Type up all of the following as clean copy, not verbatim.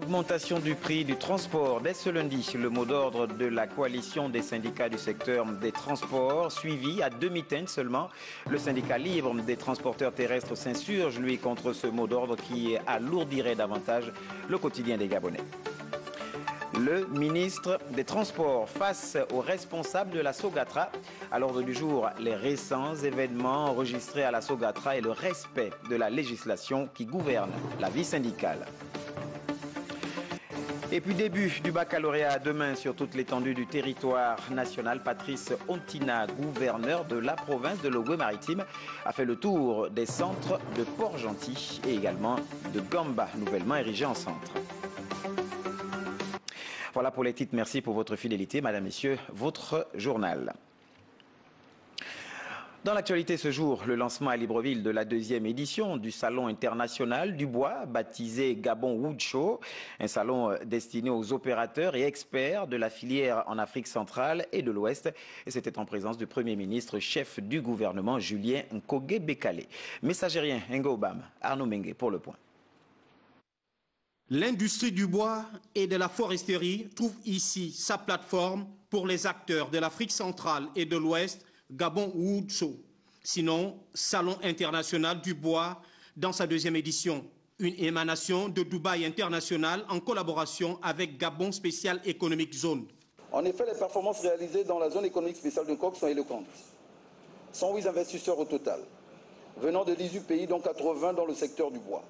Augmentation du prix du transport. Dès ce lundi, le mot d'ordre de la coalition des syndicats du secteur des transports, suivi à demi-teinte seulement. Le syndicat libre des transporteurs terrestres s'insurge, lui, contre ce mot d'ordre qui alourdirait davantage le quotidien des Gabonais. Le ministre des Transports face aux responsables de la Sogatra. À l'ordre du jour, les récents événements enregistrés à la Sogatra et le respect de la législation qui gouverne la vie syndicale. Et puis début du baccalauréat demain sur toute l'étendue du territoire national. Patrice Ontina, gouverneur de la province de l'Ogooué-Maritime, a fait le tour des centres de Port-Gentil et également de Gamba, nouvellement érigé en centre. Voilà pour les titres. Merci pour votre fidélité, Madame, Messieurs. Votre journal. Dans l'actualité ce jour, le lancement à Libreville de la 2e édition du Salon international du bois, baptisé Gabon Wood Show, un salon destiné aux opérateurs et experts de la filière en Afrique centrale et de l'Ouest. Et c'était en présence du Premier ministre, chef du gouvernement, Julien Nkogé Bekale. Messagérien Ngobam, Arnaud Mengue pour le point. L'industrie du bois et de la foresterie trouve ici sa plateforme pour les acteurs de l'Afrique centrale et de l'Ouest, Gabon Wood Show. Sinon, Salon international du bois dans sa 2e édition. Une émanation de Dubaï International en collaboration avec Gabon Special Economic Zone. En effet, les performances réalisées dans la zone économique spéciale de Coq sont éloquentes. 108 investisseurs au total, venant de 18 pays, dont 80 dans le secteur du bois,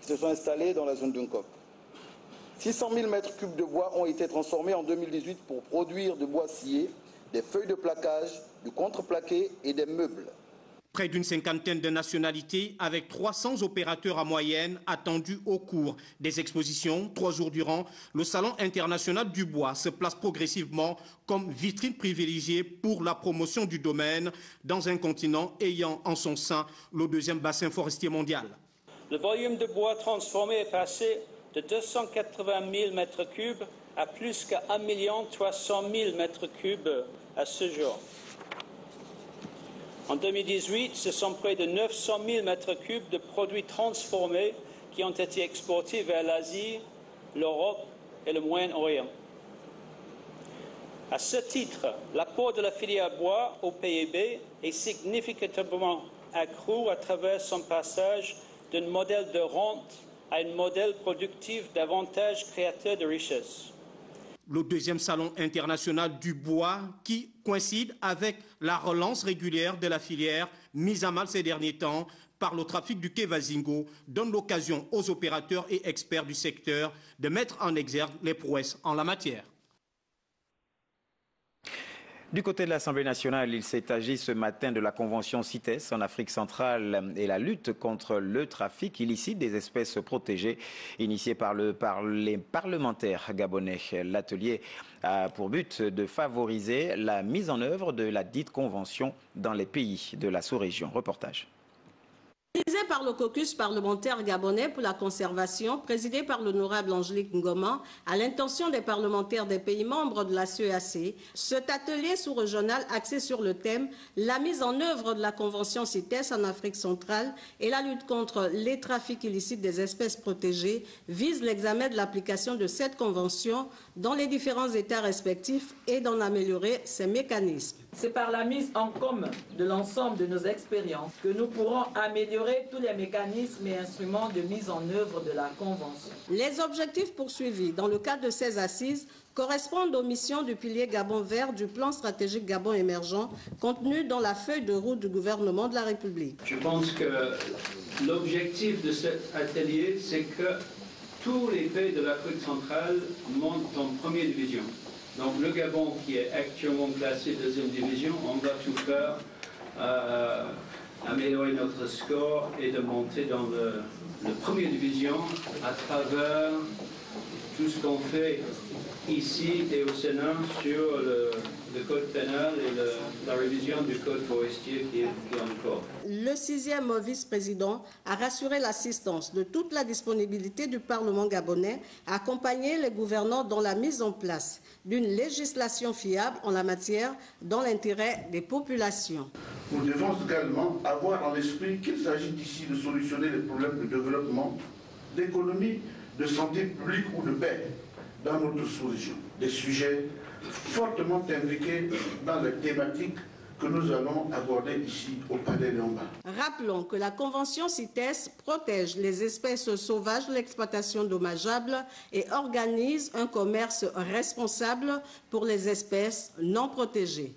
qui se sont installés dans la zone d'Uncock. 600 000 mètres cubes de bois ont été transformés en 2018 pour produire de bois scié, des feuilles de plaquage, du contreplaqué et des meubles. Près d'une cinquantaine de nationalités avec 300 opérateurs en moyenne attendus au cours des expositions. 3 jours durant, le Salon international du bois se place progressivement comme vitrine privilégiée pour la promotion du domaine dans un continent ayant en son sein le 2e bassin forestier mondial. Le volume de bois transformé est passé de 280 000 mètres cubes à plus qu'à 1 300 000 mètres cubes à ce jour. En 2018, ce sont près de 900 000 mètres cubes de produits transformés qui ont été exportés vers l'Asie, l'Europe et le Moyen-Orient. À ce titre, l'apport de la filière bois au PIB est significativement accru à travers son passage d'un modèle de rente à un modèle productif davantage créateur de richesses. Le 2e salon international du bois qui coïncide avec la relance régulière de la filière mise à mal ces derniers temps par le trafic du quai Vazingo donne l'occasion aux opérateurs et experts du secteur de mettre en exergue les prouesses en la matière. Du côté de l'Assemblée nationale, il s'est agi ce matin de la convention CITES en Afrique centrale et la lutte contre le trafic illicite des espèces protégées, initiée par les parlementaires gabonais. L'atelier a pour but de favoriser la mise en œuvre de la dite convention dans les pays de la sous-région. Reportage. Organisé par le caucus parlementaire gabonais pour la conservation, présidé par l'honorable Angélique Ngoma, à l'intention des parlementaires des pays membres de la CEAC, cet atelier sous-régional axé sur le thème « La mise en œuvre de la Convention CITES en Afrique centrale et la lutte contre les trafics illicites des espèces protégées » vise l'examen de l'application de cette convention dans les différents États respectifs et d'en améliorer ses mécanismes. C'est par la mise en commun de l'ensemble de nos expériences que nous pourrons améliorer tous les mécanismes et instruments de mise en œuvre de la Convention. Les objectifs poursuivis dans le cadre de ces assises correspondent aux missions du pilier Gabon vert du plan stratégique Gabon émergent contenu dans la feuille de route du gouvernement de la République. Je pense que l'objectif de cet atelier, c'est que tous les pays de l'Afrique centrale montent en première division. Donc le Gabon, qui est actuellement classé 2e division, on va tout faire améliorer notre score et de monter dans la première division à travers tout ce qu'on fait ici et au Sénat sur le code pénal et la révision du code forestier qui est en cours. Le 6e vice-président a rassuré l'assistance de toute la disponibilité du Parlement gabonais à accompagner les gouvernants dans la mise en place d'une législation fiable en la matière dans l'intérêt des populations. Nous devons également avoir en esprit qu'il s'agit ici de solutionner les problèmes de développement, d'économie de santé publique ou de paix dans notre sous-région. Des sujets fortement impliqués dans les thématiques que nous allons aborder ici au panel en bas. Rappelons que la Convention CITES protège les espèces sauvages de l'exploitation dommageable et organise un commerce responsable pour les espèces non protégées.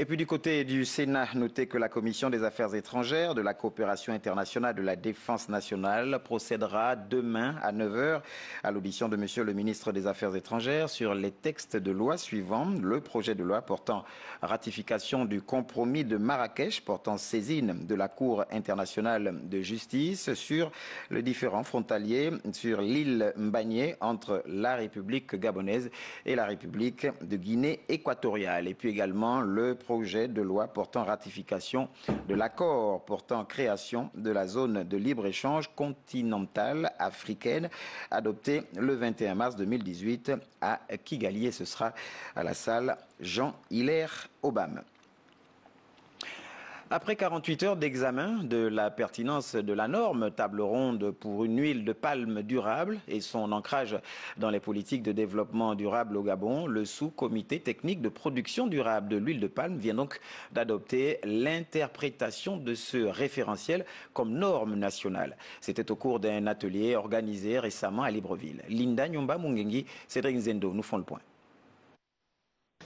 Et puis du côté du Sénat, notez que la Commission des Affaires étrangères, de la coopération internationale, de la défense nationale procédera demain à 9 h à l'audition de Monsieur le ministre des Affaires étrangères sur les textes de loi suivants. Le projet de loi portant ratification du compromis de Marrakech, portant saisine de la Cour internationale de justice sur le différend frontalier sur l'île Mbagné entre la République gabonaise et la République de Guinée équatoriale. Et puis également le projet de loi portant ratification de l'accord portant création de la zone de libre-échange continentale africaine adopté le 21 mars 2018 à Kigali, et ce sera à la salle Jean-Hilaire Obama. Après 48 heures d'examen de la pertinence de la norme, table ronde pour une huile de palme durable et son ancrage dans les politiques de développement durable au Gabon, le sous-comité technique de production durable de l'huile de palme vient donc d'adopter l'interprétation de ce référentiel comme norme nationale. C'était au cours d'un atelier organisé récemment à Libreville. Linda Nyomba Mungengi, Cédric Nzendo nous font le point.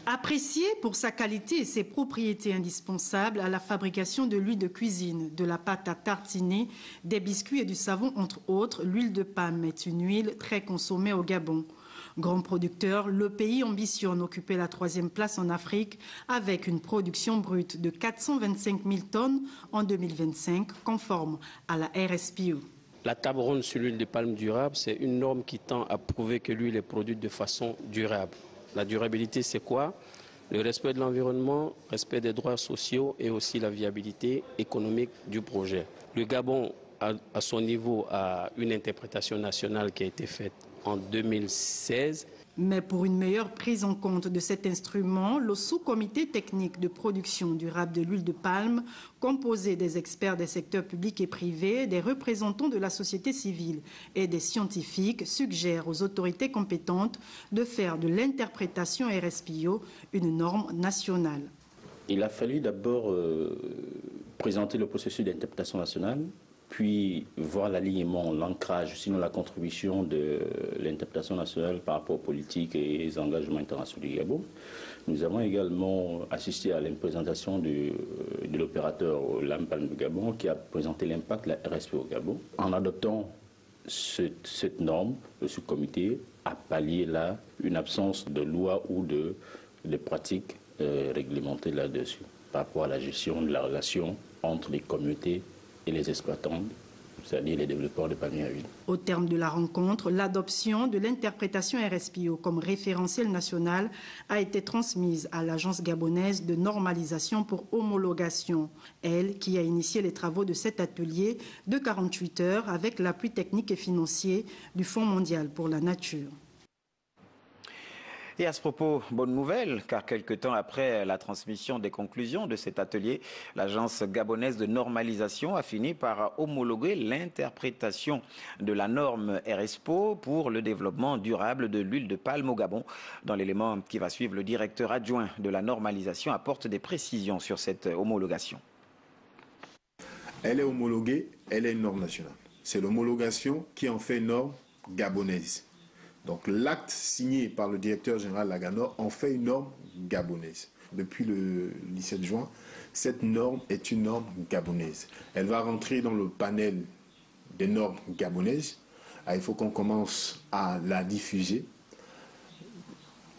Apprécié pour sa qualité et ses propriétés indispensables à la fabrication de l'huile de cuisine, de la pâte à tartiner, des biscuits et du savon, entre autres, l'huile de palme est une huile très consommée au Gabon. Grand producteur, le pays ambitionne occuper la 3e place en Afrique avec une production brute de 425 000 tonnes en 2025, conforme à la RSPO. La table ronde sur l'huile de palme durable, c'est une norme qui tend à prouver que l'huile est produite de façon durable. La durabilité, c'est quoi? Le respect de l'environnement, respect des droits sociaux et aussi la viabilité économique du projet. Le Gabon, à son niveau, a une interprétation nationale qui a été faite en 2016. Mais pour une meilleure prise en compte de cet instrument, le sous-comité technique de production durable de l'huile de palme, composé des experts des secteurs publics et privés, des représentants de la société civile et des scientifiques, suggère aux autorités compétentes de faire de l'interprétation RSPO une norme nationale. Il a fallu d'abord présenter le processus d'interprétation nationale, puis voir l'alignement, l'ancrage, sinon la contribution de l'interprétation nationale par rapport aux politiques et les engagements internationaux du Gabon. Nous avons également assisté à la présentation de l'opérateur Lampalm du Gabon qui a présenté l'impact de la RSPO au Gabon. En adoptant cette norme, le sous-comité a pallié là une absence de loi ou de pratiques réglementées là-dessus par rapport à la gestion de la relation entre les communautés et les exploitants, c'est-à-dire les développeurs de palmiers à huile. Au terme de la rencontre, l'adoption de l'interprétation RSPO comme référentiel national a été transmise à l'Agence gabonaise de normalisation pour homologation, elle qui a initié les travaux de cet atelier de 48 heures avec l'appui technique et financier du Fonds mondial pour la nature. Et à ce propos, bonne nouvelle, car quelque temps après la transmission des conclusions de cet atelier, l'Agence gabonaise de normalisation a fini par homologuer l'interprétation de la norme RSPO pour le développement durable de l'huile de palme au Gabon. Dans l'élément qui va suivre, le directeur adjoint de la normalisation apporte des précisions sur cette homologation. Elle est homologuée, elle est une norme nationale. C'est l'homologation qui en fait une norme gabonaise. Donc l'acte signé par le directeur général Laganor en fait une norme gabonaise. Depuis le 17 juin, cette norme est une norme gabonaise. Elle va rentrer dans le panel des normes gabonaises. Il faut qu'on commence à la diffuser.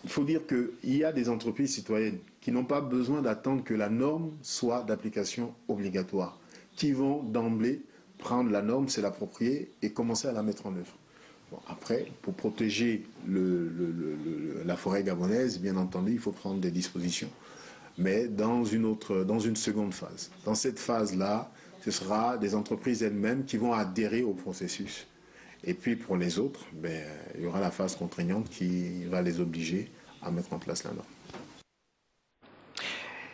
Il faut dire qu'il y a des entreprises citoyennes qui n'ont pas besoin d'attendre que la norme soit d'application obligatoire, qui vont d'emblée prendre la norme, se l'approprier et commencer à la mettre en œuvre. Après, pour protéger la forêt gabonaise, bien entendu, il faut prendre des dispositions. Mais dans une seconde phase. Dans cette phase-là, ce sera des entreprises elles-mêmes qui vont adhérer au processus. Et puis pour les autres, il y aura la phase contraignante qui va les obliger à mettre en place la norme.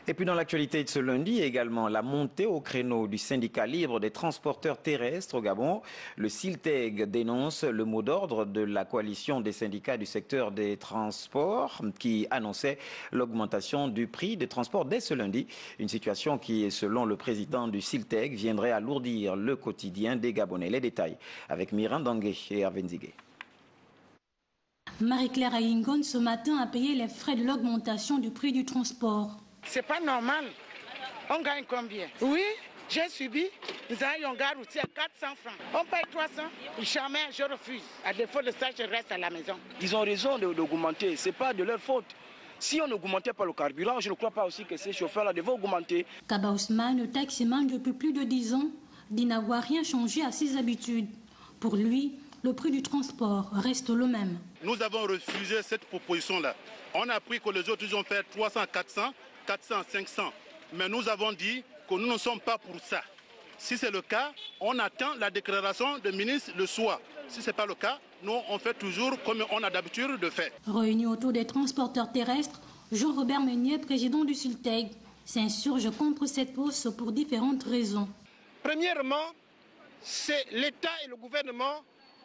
Et puis dans l'actualité de ce lundi également, la montée au créneau du syndicat libre des transporteurs terrestres au Gabon. Le CILTEG dénonce le mot d'ordre de la coalition des syndicats du secteur des transports qui annonçait l'augmentation du prix des transports dès ce lundi. Une situation qui, selon le président du CILTEG, viendrait alourdir le quotidien des Gabonais. Les détails avec Miran Dangué et Hervé Nzigué. Marie-Claire Ayingon ce matin a payé les frais de l'augmentation du prix du transport. C'est pas normal. On gagne combien? Oui, j'ai subi. Nous avons gare aussi à 400 francs. On paye 300. Jamais je refuse. À défaut de ça, je reste à la maison. Ils ont raison d'augmenter. Ce n'est pas de leur faute. Si on n'augmentait pas le carburant, je ne crois pas aussi que ces chauffeurs-là devaient augmenter. Kaba Ousmane, le taximan depuis plus de 10 ans, dit n'avoir rien changé à ses habitudes. Pour lui, le prix du transport reste le même. Nous avons refusé cette proposition-là. On a appris que les autres ils ont fait 300, 400, 400, 500. Mais nous avons dit que nous ne sommes pas pour ça. Si c'est le cas, on attend la déclaration du ministre le soir. Si ce n'est pas le cas, nous on fait toujours comme on a d'habitude de faire. Réuni autour des transporteurs terrestres, Jean-Robert Meunier, président du CILTEG, s'insurge contre cette hausse pour différentes raisons. Premièrement, c'est l'État et le gouvernement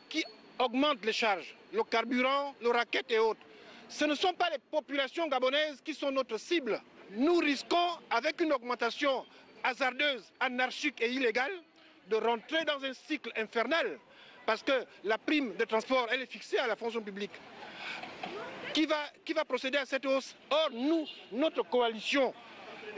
qui augmentent les charges, le carburant, le racket et autres. Ce ne sont pas les populations gabonaises qui sont notre cible. Nous risquons, avec une augmentation hasardeuse, anarchique et illégale, de rentrer dans un cycle infernal. Parce que la prime de transport, elle est fixée à la fonction publique. Qui va procéder à cette hausse? Or, nous, notre coalition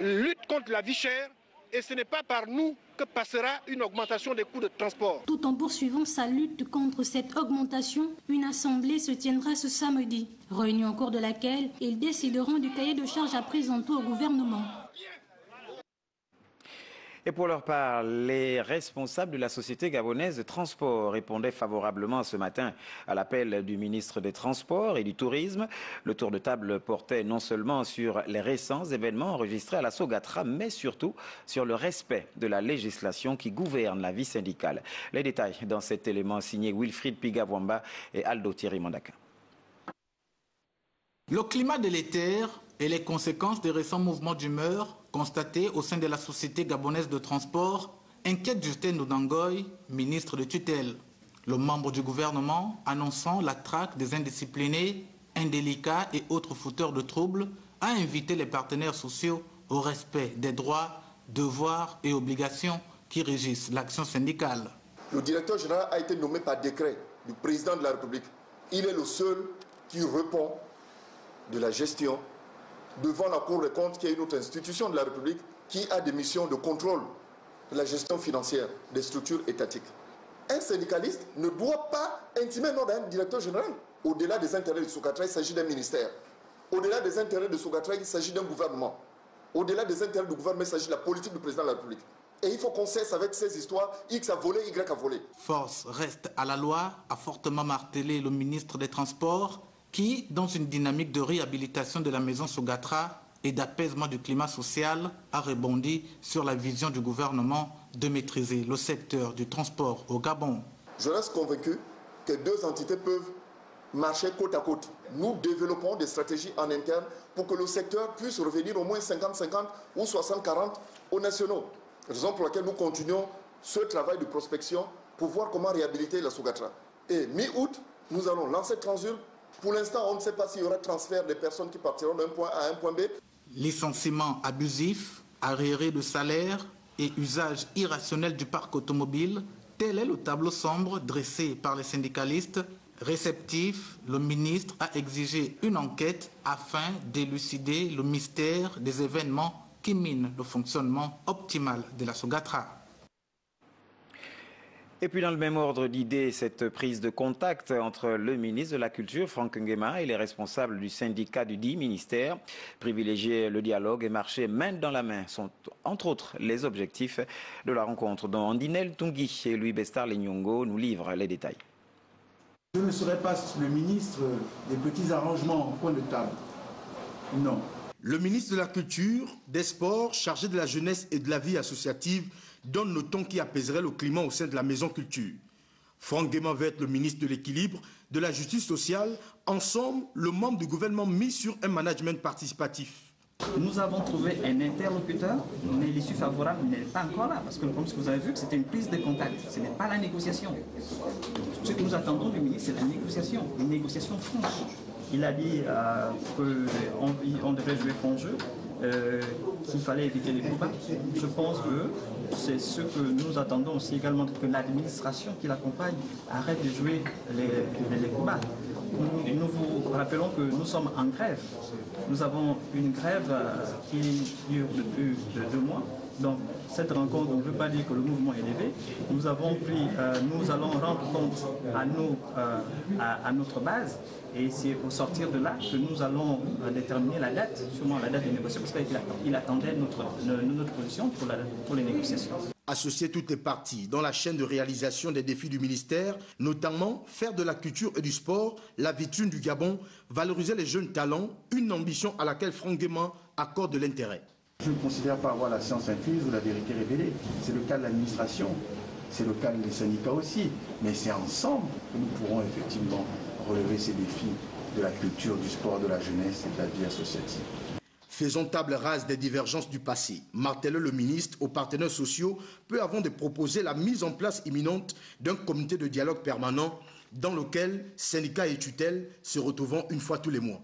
lutte contre la vie chère et ce n'est pas par nous que passera une augmentation des coûts de transport. Tout en poursuivant sa lutte contre cette augmentation, une assemblée se tiendra ce samedi, réunion au cours de laquelle ils décideront du cahier de charges à présenter au gouvernement. Et pour leur part, les responsables de la société gabonaise de transport répondaient favorablement ce matin à l'appel du ministre des Transports et du Tourisme. Le tour de table portait non seulement sur les récents événements enregistrés à la Sogatra, mais surtout sur le respect de la législation qui gouverne la vie syndicale. Les détails dans cet élément signé Wilfried Pigavwamba et Aldo Thierry Mandaka. Le climat délétère et les conséquences des récents mouvements d'humeur constatés au sein de la Société gabonaise de transport inquiètent Justin Ndangoy, ministre de tutelle. Le membre du gouvernement annonçant la traque des indisciplinés, indélicats et autres fouteurs de troubles a invité les partenaires sociaux au respect des droits, devoirs et obligations qui régissent l'action syndicale. Le directeur général a été nommé par décret du président de la République. Il est le seul qui répond de la gestion devant la Cour des comptes, qui est une autre institution de la République, qui a des missions de contrôle de la gestion financière des structures étatiques. Un syndicaliste ne doit pas intimer un ordre d'un directeur général. Au-delà des intérêts de Sogatra, il s'agit d'un ministère. Au-delà des intérêts de Sogatra, il s'agit d'un gouvernement. Au-delà des intérêts du gouvernement, il s'agit de la politique du président de la République. Et il faut qu'on cesse avec ces histoires, X a volé, Y a volé. Force reste à la loi, a fortement martelé le ministre des Transports, qui, dans une dynamique de réhabilitation de la maison Sogatra et d'apaisement du climat social, a rebondi sur la vision du gouvernement de maîtriser le secteur du transport au Gabon. Je reste convaincu que deux entités peuvent marcher côte à côte. Nous développons des stratégies en interne pour que le secteur puisse revenir au moins 50-50 ou 60-40 aux nationaux. Raison pour laquelle nous continuons ce travail de prospection pour voir comment réhabiliter la Sogatra. Et mi-août, nous allons lancer Transul. Pour l'instant, on ne sait pas s'il y aura transfert des personnes qui partiront d'un point A à un point B. Licenciement abusif, arriérés de salaire et usage irrationnel du parc automobile, tel est le tableau sombre dressé par les syndicalistes. Réceptif, le ministre a exigé une enquête afin d'élucider le mystère des événements qui minent le fonctionnement optimal de la Sogatra. Et puis dans le même ordre d'idées, cette prise de contact entre le ministre de la Culture, Franck Nguema, et les responsables du syndicat du dit ministère, privilégier le dialogue et marcher main dans la main, sont entre autres les objectifs de la rencontre dont Andinel Tungui et Louis Bestar Lenyongo nous livrent les détails. Je ne serai pas le ministre des petits arrangements au coin de table. Non. Le ministre de la Culture, des Sports, chargé de la jeunesse et de la vie associative, donne le ton qui apaiserait le climat au sein de la Maison Culture. Franck Nguema va être le ministre de l'Équilibre, de la Justice sociale. Ensemble, le membre du gouvernement mis sur un management participatif. Nous avons trouvé un interlocuteur, mais l'issue favorable n'est pas encore là, parce que comme vous avez vu, c'était une prise de contact, ce n'est pas la négociation. Ce que nous attendons du ministre, c'est la négociation, une négociation franche. Il a dit qu'on devrait jouer franc jeu, qu'il fallait éviter les coups bas. Je pense que c'est ce que nous attendons aussi également, que l'administration qui l'accompagne arrête de jouer les coups bas. Nous vous rappelons que nous sommes en grève. Nous avons une grève qui dure depuis 2 mois. Donc cette rencontre, on ne veut pas dire que le mouvement est levé. Nous allons rendre compte à notre base, et c'est au sortir de là que nous allons déterminer la date, sûrement la date des négociations, parce qu'il attendait notre position pour les négociations. Associer toutes les parties dans la chaîne de réalisation des défis du ministère, notamment faire de la culture et du sport la vitrine du Gabon, valoriser les jeunes talents, une ambition à laquelle Franck Guéma accorde de l'intérêt. Je ne considère pas avoir la science infuse ou la vérité révélée. C'est le cas de l'administration, c'est le cas des syndicats aussi. Mais c'est ensemble que nous pourrons effectivement relever ces défis de la culture, du sport, de la jeunesse et de la vie associative. Faisons table rase des divergences du passé. Martelleux le ministre aux partenaires sociaux peu avant de proposer la mise en place imminente d'un comité de dialogue permanent dans lequel syndicats et tutelles se retrouveront une fois tous les mois.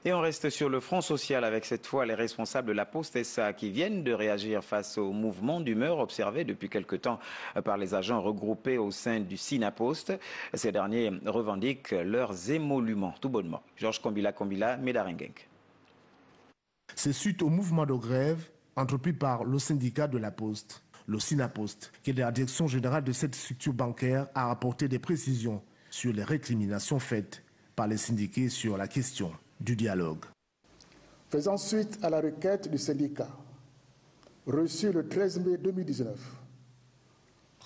Et on reste sur le front social avec cette fois les responsables de la Poste SA qui viennent de réagir face au mouvement d'humeur observé depuis quelque temps par les agents regroupés au sein du Sinapost. Ces derniers revendiquent leurs émoluments. Tout bonnement. Georges Kombila, Médarengenk. C'est suite au mouvement de grève entrepris par le syndicat de la Poste, le Sinapost, qui est la direction générale de cette structure bancaire, a apporté des précisions sur les récriminations faites par les syndiqués sur la question du dialogue. Faisant suite à la requête du syndicat reçue le 13 mai 2019,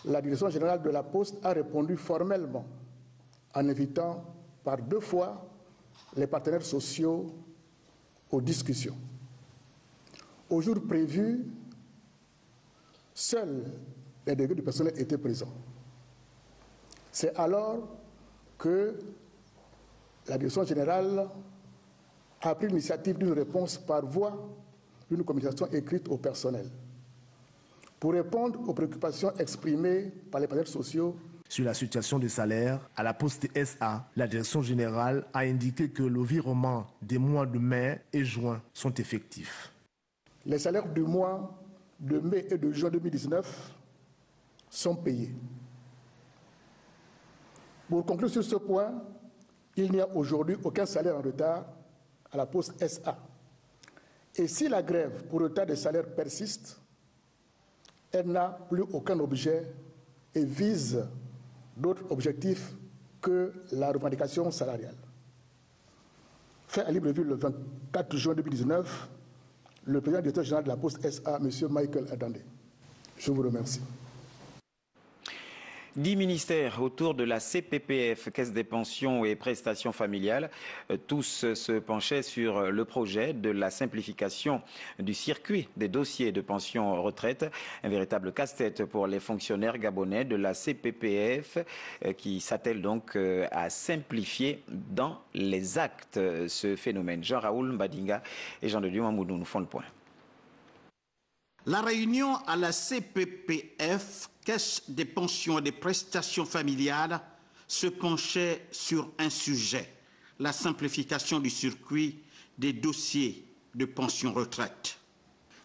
la direction générale de la Poste a répondu formellement en invitant par 2 fois les partenaires sociaux aux discussions. Au jour prévu, seuls les délégués du personnel étaient présents. C'est alors que la direction générale a pris l'initiative d'une réponse par voie d'une communication écrite au personnel pour répondre aux préoccupations exprimées par les partenaires sociaux. Sur la situation des salaires, à la Poste SA, la direction générale a indiqué que le virement des mois de mai et juin sont effectifs. Les salaires du mois de mai et de juin 2019 sont payés. Pour conclure sur ce point, il n'y a aujourd'hui aucun salaire en retard à la Poste SA. Et si la grève pour retard des salaires persiste, elle n'a plus aucun objet et vise d'autres objectifs que la revendication salariale. Fait à Libreville le 24 juin 2019, le président directeur général de la Poste SA, M. Michael Adandé. Je vous remercie. 10 ministères autour de la CPPF, Caisse des pensions et prestations familiales. Tous se penchaient sur le projet de la simplification du circuit des dossiers de pension retraite. Un véritable casse-tête pour les fonctionnaires gabonais de la CPPF qui s'attellent donc à simplifier dans les actes ce phénomène. Jean-Raoul Mbadinga et Jean-de-Dieu Mamoudou nous font le point. La réunion à la CPPF, Caisse des pensions et des prestations familiales, se penchait sur un sujet, la simplification du circuit des dossiers de pension retraite.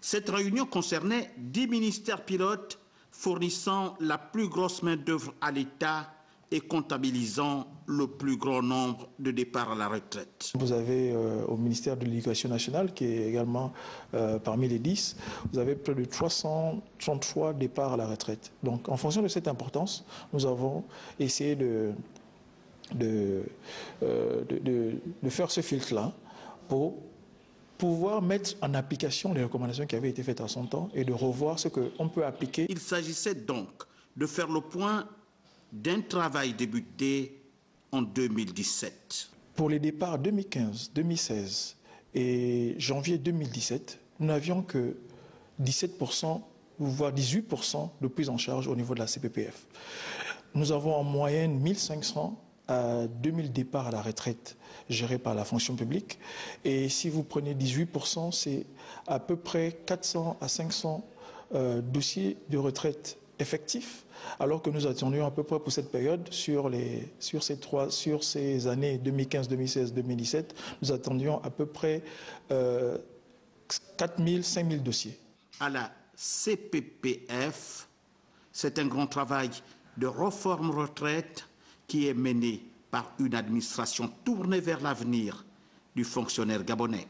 Cette réunion concernait 10 ministères pilotes fournissant la plus grosse main-d'œuvre à l'État et comptabilisant le plus grand nombre de départs à la retraite. Vous avez au ministère de l'Éducation nationale, qui est également parmi les 10, vous avez près de 333 départs à la retraite. Donc en fonction de cette importance, nous avons essayé de faire ce filtre-là pour pouvoir mettre en application les recommandations qui avaient été faites à son temps et de revoir ce qu'on peut appliquer. Il s'agissait donc de faire le point d'un travail débuté en 2017. Pour les départs 2015, 2016 et janvier 2017, nous n'avions que 17%, voire 18% de prise en charge au niveau de la CPPF. Nous avons en moyenne 1500 à 2000 départs à la retraite gérés par la fonction publique. Et si vous prenez 18%, c'est à peu près 400 à 500 dossiers de retraite effectifs, alors que nous attendions à peu près pour cette période, sur ces années 2015, 2016, 2017, nous attendions à peu près 4000, 5000 dossiers. À la CPPF, c'est un grand travail de réforme retraite qui est mené par une administration tournée vers l'avenir du fonctionnaire gabonais.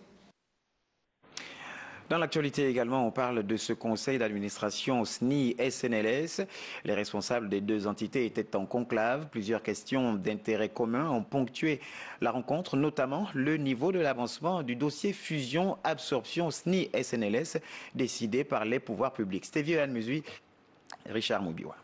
Dans l'actualité également, on parle de ce conseil d'administration SNI-SNLS. Les responsables des deux entités étaient en conclave. Plusieurs questions d'intérêt commun ont ponctué la rencontre, notamment le niveau de l'avancement du dossier fusion-absorption SNI-SNLS décidé par les pouvoirs publics. C'était Violane Musui, Richard Moubiwa.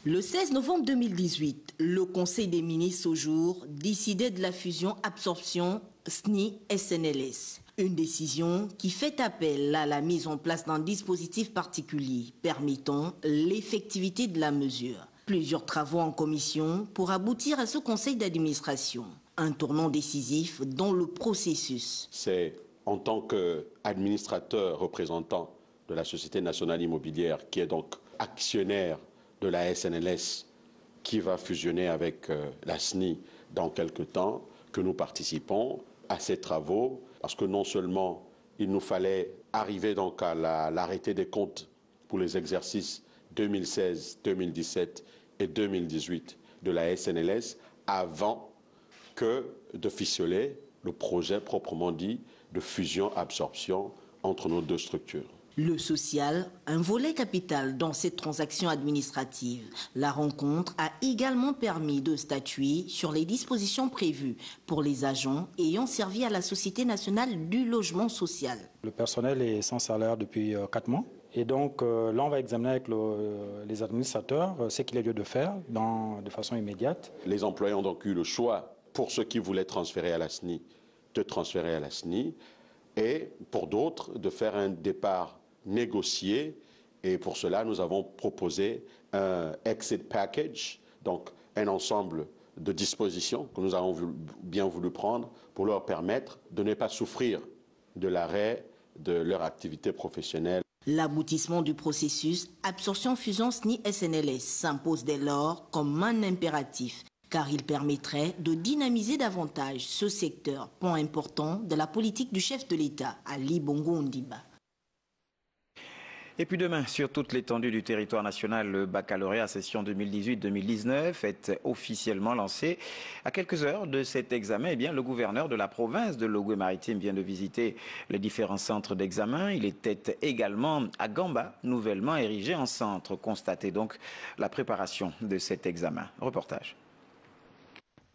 Le 16 novembre 2018, le Conseil des ministres au jour décidait de la fusion-absorption SNI-SNLS. Une décision qui fait appel à la mise en place d'un dispositif particulier permettant l'effectivité de la mesure. Plusieurs travaux en commission pour aboutir à ce conseil d'administration. Un tournant décisif dans le processus. C'est en tant qu'administrateur représentant de la Société nationale immobilière, qui est donc actionnaire de la SNLS, qui va fusionner avec la SNI dans quelques temps, que nous participons à ces travaux, parce que non seulement il nous fallait arriver donc à l'arrêté des comptes pour les exercices 2016, 2017 et 2018 de la SNLS avant que de ficeler le projet proprement dit de fusion-absorption entre nos deux structures. Le social, un volet capital dans cette transaction administrative. La rencontre a également permis de statuer sur les dispositions prévues pour les agents ayant servi à la Société nationale du logement social. Le personnel est sans salaire depuis 4 mois. Et donc là, on va examiner avec les administrateurs ce qu'il est lieu de faire de façon immédiate. Les employés ont donc eu le choix, pour ceux qui voulaient transférer à la SNI, de transférer à la SNI, et pour d'autres, de faire un départ négocié. Et pour cela, nous avons proposé un exit package, donc un ensemble de dispositions que nous avons bien voulu prendre pour leur permettre de ne pas souffrir de l'arrêt de leur activité professionnelle. L'aboutissement du processus absorption-fusion SNI-SNLS s'impose dès lors comme un impératif, car il permettrait de dynamiser davantage ce secteur, point important de la politique du chef de l'État, Ali Bongo Ondimba. Et puis demain, sur toute l'étendue du territoire national, le baccalauréat session 2018-2019 est officiellement lancé. À quelques heures de cet examen, eh bien, le gouverneur de la province de Logoué-Maritime vient de visiter les différents centres d'examen. Il était également à Gamba, nouvellement érigé en centre. Constatez donc la préparation de cet examen. Reportage.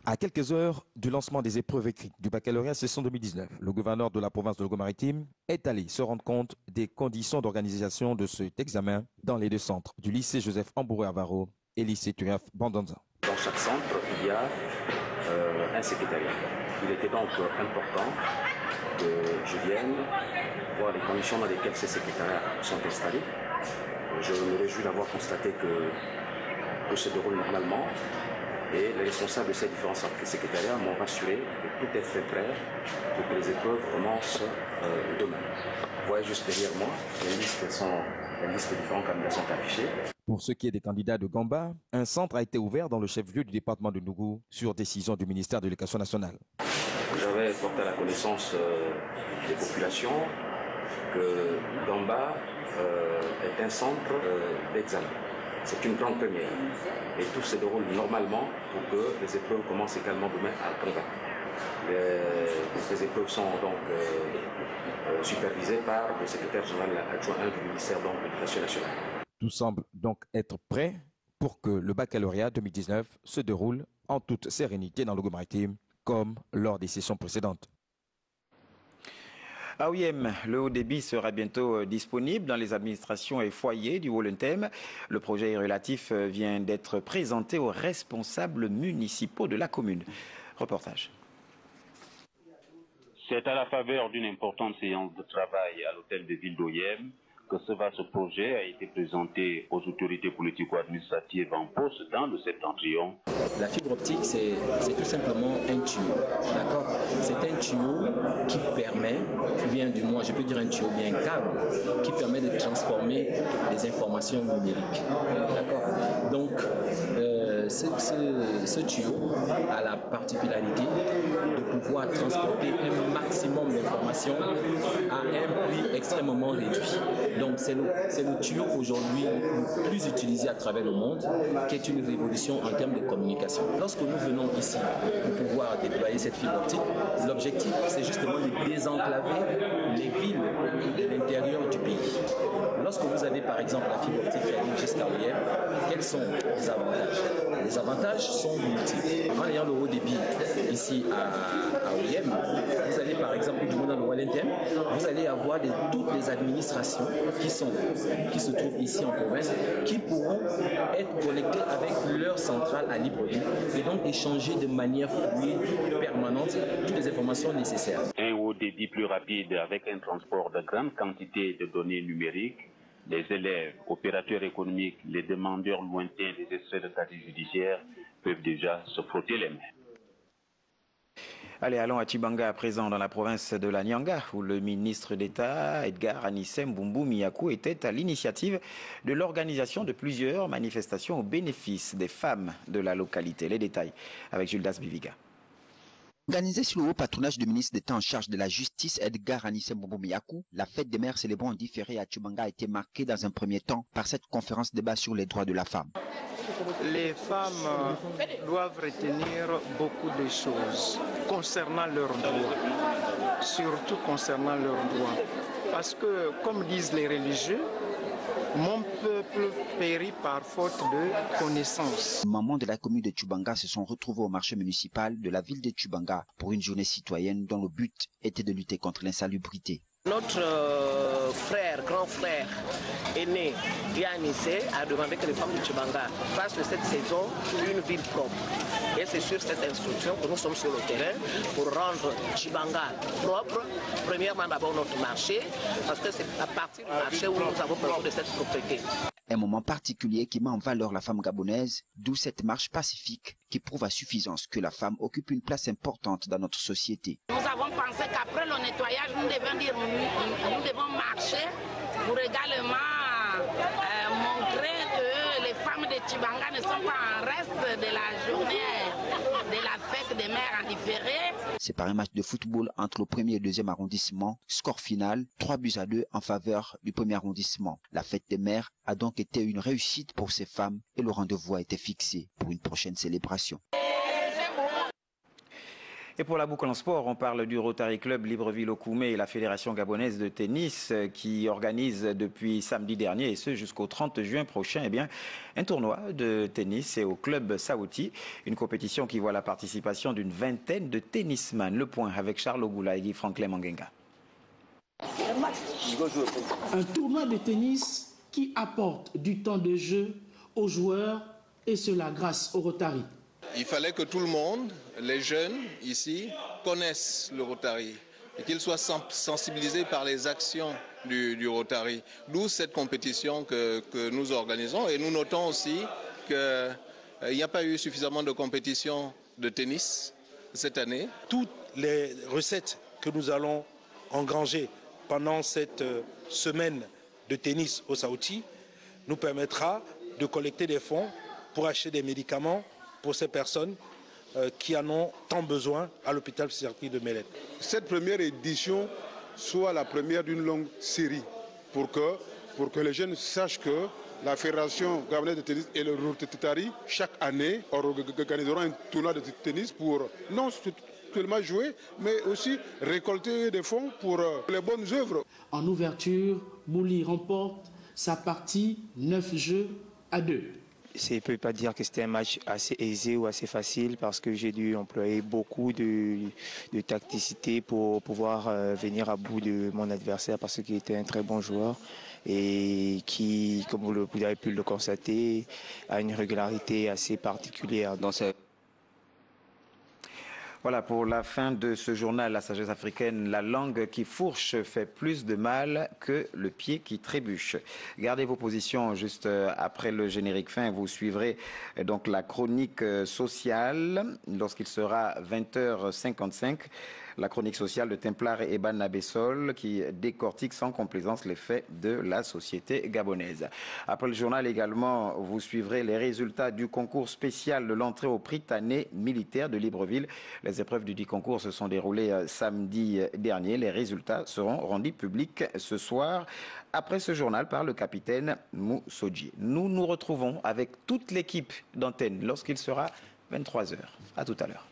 À quelques heures du lancement des épreuves écrites du baccalauréat session 2019, le gouverneur de la province de Logoué-Maritime est allé se rendre compte des conditions d'organisation de cet examen dans les deux centres du lycée Joseph Ambouré-Avaro et lycée Turiaf Bandanza. Dans chaque centre, il y a un secrétariat. Il était donc important que je vienne voir les conditions dans lesquelles ces secrétariats sont installés. Je me réjouis d'avoir constaté que se déroule normalement. Et les responsables de ces différents secrétariats m'ont rassuré que tout est fait prêt pour que les épreuves commencent demain. Vous voyez juste derrière moi, les listes des différents candidats sont affichées. Pour ce qui est des candidats de Gamba, un centre a été ouvert dans le chef-lieu du département de Nougou sur décision du ministère de l'Éducation nationale. J'avais porté à la connaissance des populations que Gamba est un centre d'examen. C'est une grande première et tout se déroule normalement pour que les épreuves commencent également demain à Gamba. Les épreuves sont donc supervisées par le secrétaire général adjoint du ministère de l'Éducation nationale. Tout semble donc être prêt pour que le baccalauréat 2019 se déroule en toute sérénité dans le Logoué-Maritime comme lors des sessions précédentes. À OIM, le haut débit sera bientôt disponible dans les administrations et foyers du Wolontem. Le projet relatif vient d'être présenté aux responsables municipaux de la commune. Reportage. C'est à la faveur d'une importante séance de travail à l'hôtel de ville d'OIM que ce projet a été présenté aux autorités politico-administratives en poste dans le septentrion. La fibre optique, c'est tout simplement un tuyau, d'accord? C'est un tuyau qui permet, bien du moins, je peux dire un tuyau, bien un câble, qui permet de transformer les informations numériques, d'accord? Donc, ce tuyau a la particularité de pouvoir transporter un maximum d'informations à un prix extrêmement réduit. Donc c'est le tuyau aujourd'hui le plus utilisé à travers le monde, qui est une révolution en termes de communication. Lorsque nous venons ici pour pouvoir déployer cette fibre optique, l'objectif c'est justement de désenclaver les villes de l'intérieur du pays. Lorsque vous avez par exemple la fibre optique qui arrive jusqu'à OIM, quels sont les avantages? Les avantages sont multiples. En ayant le haut débit ici à OIM, vous allez par exemple du monde dans le Wellington, vous allez avoir toutes les administrations qui se trouvent ici en province, qui pourront être connectées avec leur centrale à Libreville et donc échanger de manière fluide, permanente, toutes les informations nécessaires. Un haut débit plus rapide avec un transport de grande quantité de données numériques. Les élèves, opérateurs économiques, les demandeurs lointains des extraits de casier judiciaire peuvent déjà se frotter les mains. Allez, allons à Tchibanga à présent, dans la province de la Nyanga, où le ministre d'État, Edgar Anissé Mbumbu Miakou, était à l'initiative de l'organisation de plusieurs manifestations au bénéfice des femmes de la localité. Les détails avec Gildas Biviga. Organisée sous le haut patronage du ministre d'État en charge de la justice, Edgar Anissé Mbumbu Miakou, la fête des mères célébrant en différé à Tchibanga a été marquée dans un premier temps par cette conférence débat sur les droits de la femme. Les femmes doivent retenir beaucoup de choses concernant leurs droits, surtout concernant leurs droits. Parce que, comme disent les religieux, mon peuple périt par faute de connaissance. Les mamans de la commune de Tchibanga se sont retrouvées au marché municipal de la ville de Tchibanga pour une journée citoyenne dont le but était de lutter contre l'insalubrité. Notre frère, grand frère aîné, Anissé, a demandé que les femmes de Tchibanga fassent de cette saison une ville propre. Et c'est sur cette instruction que nous sommes sur le terrain pour rendre Tchibanga propre. Premièrement, d'abord notre marché, parce que c'est à partir du marché où nous avons besoin de cette propriété. Un moment particulier qui met en valeur la femme gabonaise, d'où cette marche pacifique qui prouve à suffisance que la femme occupe une place importante dans notre société. Nous avons pensé qu'après le nettoyage, nous devons marcher pour également montrer que les femmes de Tchibanga ne sont pas en reste de la journée de la fête des mères en différé. C'est par un match de football entre le 1er et le 2e arrondissement. Score final, 3-2 en faveur du 1er arrondissement. La fête des mères a donc été une réussite pour ces femmes et le rendez-vous a été fixé pour une prochaine célébration. Et pour la boucle en sport, on parle du Rotary Club Libreville-Okoumé et la Fédération gabonaise de tennis qui organise depuis samedi dernier et ce jusqu'au 30 juin prochain un tournoi de tennis et au club Saouti, une compétition qui voit la participation d'une vingtaine de tennisman. Le point avec Charles Ogoula et Guy Franklin Mangenga. Un tournoi de tennis qui apporte du temps de jeu aux joueurs et cela grâce au Rotary. Il fallait que tout le monde, les jeunes ici, connaissent le Rotary et qu'ils soient sensibilisés par les actions du Rotary. D'où cette compétition que nous organisons et nous notons aussi qu'il n'y a pas eu suffisamment de compétitions de tennis cette année. Toutes les recettes que nous allons engranger pendant cette semaine de tennis au Saouti nous permettra de collecter des fonds pour acheter des médicaments pour ces personnes qui en ont tant besoin à l'hôpital psychiatrique de Mélène. Cette première édition soit la première d'une longue série pour que les jeunes sachent que la Fédération gabonaise de tennis et le Rotary chaque année organiseront un tournoi de tennis pour non seulement jouer, mais aussi récolter des fonds pour les bonnes œuvres. En ouverture, Bouli remporte sa partie 9-2. Je ne peux pas dire que c'était un match assez aisé ou assez facile parce que j'ai dû employer beaucoup de tacticité pour pouvoir venir à bout de mon adversaire parce qu'il était un très bon joueur et qui, comme vous avez pu le constater, a une régularité assez particulière dans cette... Voilà pour la fin de ce journal, La sagesse africaine. La langue qui fourche fait plus de mal que le pied qui trébuche. Gardez vos positions juste après le générique fin. Vous suivrez donc la chronique sociale lorsqu'il sera 20h55. La chronique sociale de Templar et Eban Nabessol qui décortique sans complaisance les faits de la société gabonaise. Après le journal également, vous suivrez les résultats du concours spécial de l'entrée au Prytanée militaire de Libreville. Les épreuves du dit concours se sont déroulées samedi dernier. Les résultats seront rendus publics ce soir après ce journal par le capitaine Moussoji. Nous nous retrouvons avec toute l'équipe d'Antenne lorsqu'il sera 23h. À tout à l'heure.